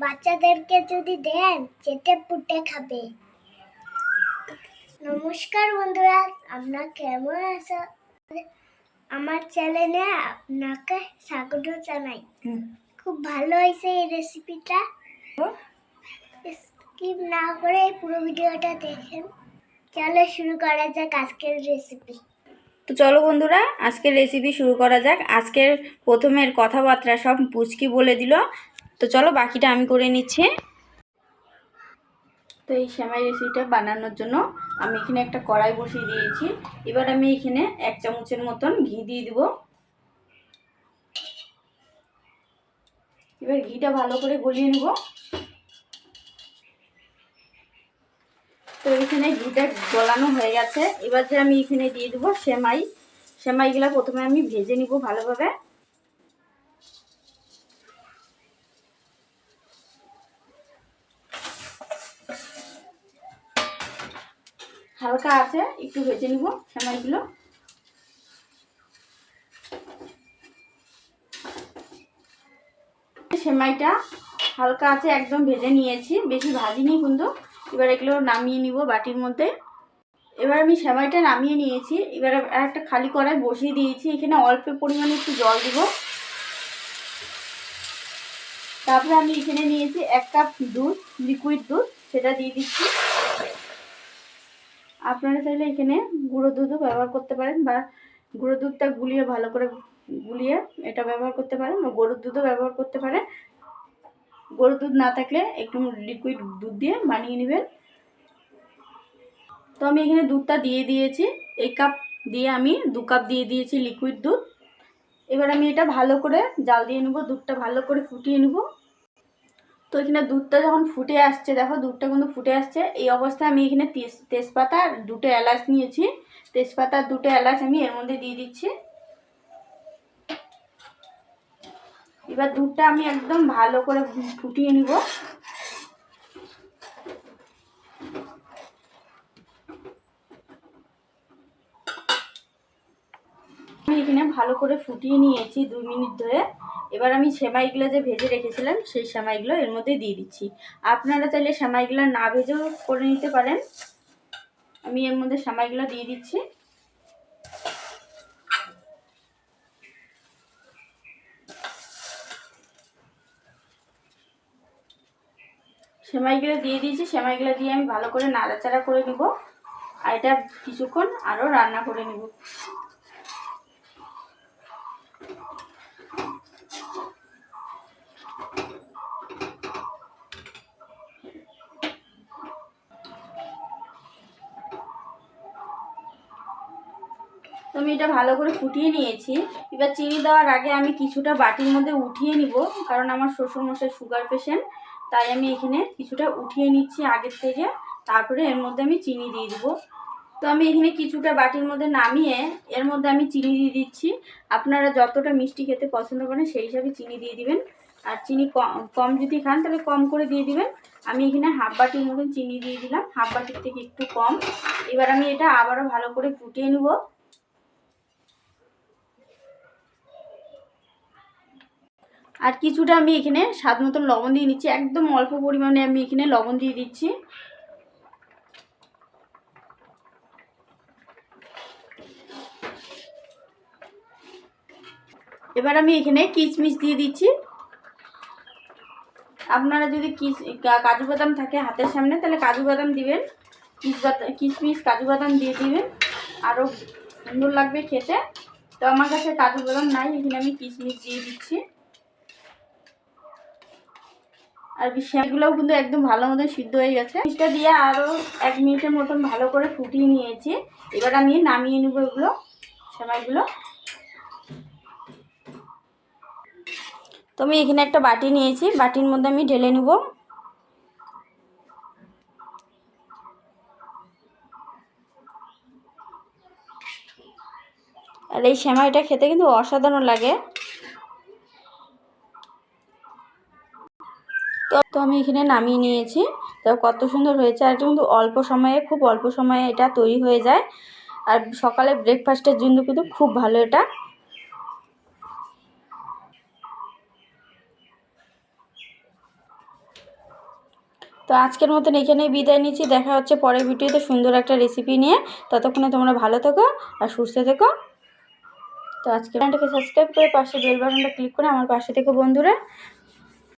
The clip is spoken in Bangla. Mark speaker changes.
Speaker 1: বাচ্চাদেরকে যদি দেন চেটে পুটে খাবে। নমস্কার বন্ধুরা, আপনারা কেমন আছো? আমার চ্যানেলে আপনাকে স্বাগত জানাই। খুব ভালো হয়েছে এই রেসিপিটা। স্কিপ না করে পুরো ভিডিওটা দেখেন। চলো শুরু করা যাক আজকের রেসিপি।
Speaker 2: তো চলো বন্ধুরা, আজকের রেসিপি শুরু করা যাক। আজকের প্রথমের কথাবার্তা সব পুচকি বলে দিল, তো চলো বাকিটা আমি করে নিচ্ছি। তো এই সেমাই রেসিপিটা বানানোর জন্য আমি এখানে একটা কড়াই বসিয়ে দিয়েছি। এবার আমি এখানে 1 চামচের মতন ঘি দিয়ে দিব। এবার ঘিটা ভালো করে গলিয়ে নেব। তো এখানে ঘিটা গলানো হয়ে গেছে। এবার যে আমি এখানে দিয়ে দেবো সেমাইগুলা প্রথমে আমি ভেজে নিব ভালোভাবে। হালকা আছে একটু ভেজে নিব সেমাইগুলো। সেমাইটা হালকা আছে একদম ভেজে নিয়েছি, বেশি ভাজিনি কিন্তু। এবার এগুলো নামিয়ে নিব বাটির মধ্যে। এবার আমি সেমাইটা নামিয়ে নিয়েছি। এবার একটা খালি কড়াই বসিয়ে দিয়েছি। এখানে অল্প পরিমাণে একটু জল দিব। তারপরে আমি এখানে নিয়েছি 1 কাপ দুধ, লিকুইড দুধ, সেটা দিয়ে দিচ্ছি। আপনারা চাইলে এখানে গুঁড়ো দুধও ব্যবহার করতে পারেন, বা গুঁড়ো দুধটা গুলিয়ে ভালো করে গুলিয়ে এটা ব্যবহার করতে পারেন, বা গরুর দুধও ব্যবহার করতে পারেন। গরুর দুধ না থাকলে একটু লিকুইড দুধ দিয়ে বানিয়ে নেবেন। তো আমি এখানে দুধটা দিয়ে দিয়েছি। 1 কাপ দিয়ে আমি 2 কাপ দিয়ে দিয়েছি লিকুইড দুধ। এবার আমি এটা ভালো করে জাল দিয়ে নেব, দুধটা ভালো করে ফুটিয়ে নেব। তো এখানে দুধটা যখন ফুটে আসছে, দেখো দুধটা কিন্তু ফুটে আসছে। এই অবস্থায় আমি এখানে তেজপাতা আর 2টো এলাচ নিয়েছি। তেজপাতা আর 2টো এলাচ আমি এর মধ্যে দিয়ে দিচ্ছি। এবার দুধটা আমি একদম ভালো করে ফুটিয়ে নিব। আমি এখানে ভালো করে ফুটিয়ে নিয়েছি 2 মিনিট ধরে। এবার আমি সেমাইগুলো যে ভেজে রেখেছিলাম সেই সেমাইগুলো এর মধ্যে দিয়ে দিচ্ছি। আপনারা চাইলে সেমাইগুলো না ভেজেও করে নিতে পারেন। আমি এর মধ্যে সেমাইগুলো দিয়ে দিচ্ছি। সেমাইগুলো দিয়ে দিয়েছি। সেমাইগুলো দিয়ে আমি ভালো করে নাড়াচাড়া করে নিব, আর এটা কিছুক্ষণ আরও রান্না করে নিব। তো আমি এটা ভালো করে ফুটিয়ে নিয়েছি। এবার চিনি দেওয়ার আগে আমি কিছুটা বাটির মধ্যে উঠিয়ে নিব, কারণ আমার শ্বশুরমশাই সুগার পেশেন্ট, তাই আমি এখানে কিছুটা উঠিয়ে নিচ্ছি আগের থেকে। তারপরে এর মধ্যে আমি চিনি দিয়ে দেবো। তো আমি এখানে কিছুটা বাটির মধ্যে নামিয়ে এর মধ্যে আমি চিনি দিয়ে দিচ্ছি। আপনারা যতটা মিষ্টি খেতে পছন্দ করেন সেই হিসাবে চিনি দিয়ে দিবেন। আর চিনি কম যদি খান তাহলে কম করে দিয়ে দিবেন। আমি এখানে হাফ বাটির মতন চিনি দিয়ে দিলাম, হাফ বাটির থেকে একটু কম। এবার আমি এটা আবারও ভালো করে ফুটিয়ে নেব। আর কিছুটা আমি এখানে স্বাদ মতন লবণ দিয়ে নিচ্ছি, একদম অল্প পরিমাণে আমি এখানে লবণ দিয়ে দিচ্ছি। এবার আমি এখানে কিশমিশ দিয়ে দিচ্ছি। আপনারা যদি কাজু বাদাম থাকে হাতের সামনে তাহলে কাজু বাদাম দিবেন, কিশমিশ কাজু বাদাম দিয়ে দিবেন, আরও সুন্দর লাগবে খেতে। তো আমার কাছে কাজু বাদাম নাই, এখানে আমি কিশমিশ দিয়ে দিচ্ছি। আর সেগুলোও কিন্তু একদম ভালো মতো সিদ্ধ হয়ে গেছে। এটা দিয়ে আরও 1 মিনিটের মতন ভালো করে ফুটিয়ে নিয়েছি। এবার আমি নামিয়ে নেব এগুলো, সেমাইগুলো। তো আমি এখানে একটা বাটি নিয়েছি, বাটির মধ্যে আমি ঢেলে নেব। আর এই সেমাইটা খেতে কিন্তু অসাধারণ লাগে। তো আমি এখানে নামিয়ে নিয়েছি। তো কত সুন্দর হয়েছে, আর কিন্তু খুব অল্প সময়ে এটা তৈরি হয়ে যায়। আর সকালে ব্রেকফাস্টের জন্য কিন্তু খুব ভালো এটা। তো আজকের মতন এখানেই বিদায় নিচ্ছি। দেখা হচ্ছে পরের ভিডিওতে সুন্দর একটা রেসিপি নিয়ে। ততক্ষণে তোমরা ভালো থেকো আর সুস্থ থেকো। তো আজকে চ্যানেলটাকে সাবস্ক্রাইব করে পাশে বেল বাটনটা ক্লিক করে আমার পাশে থেকো বন্ধুরা।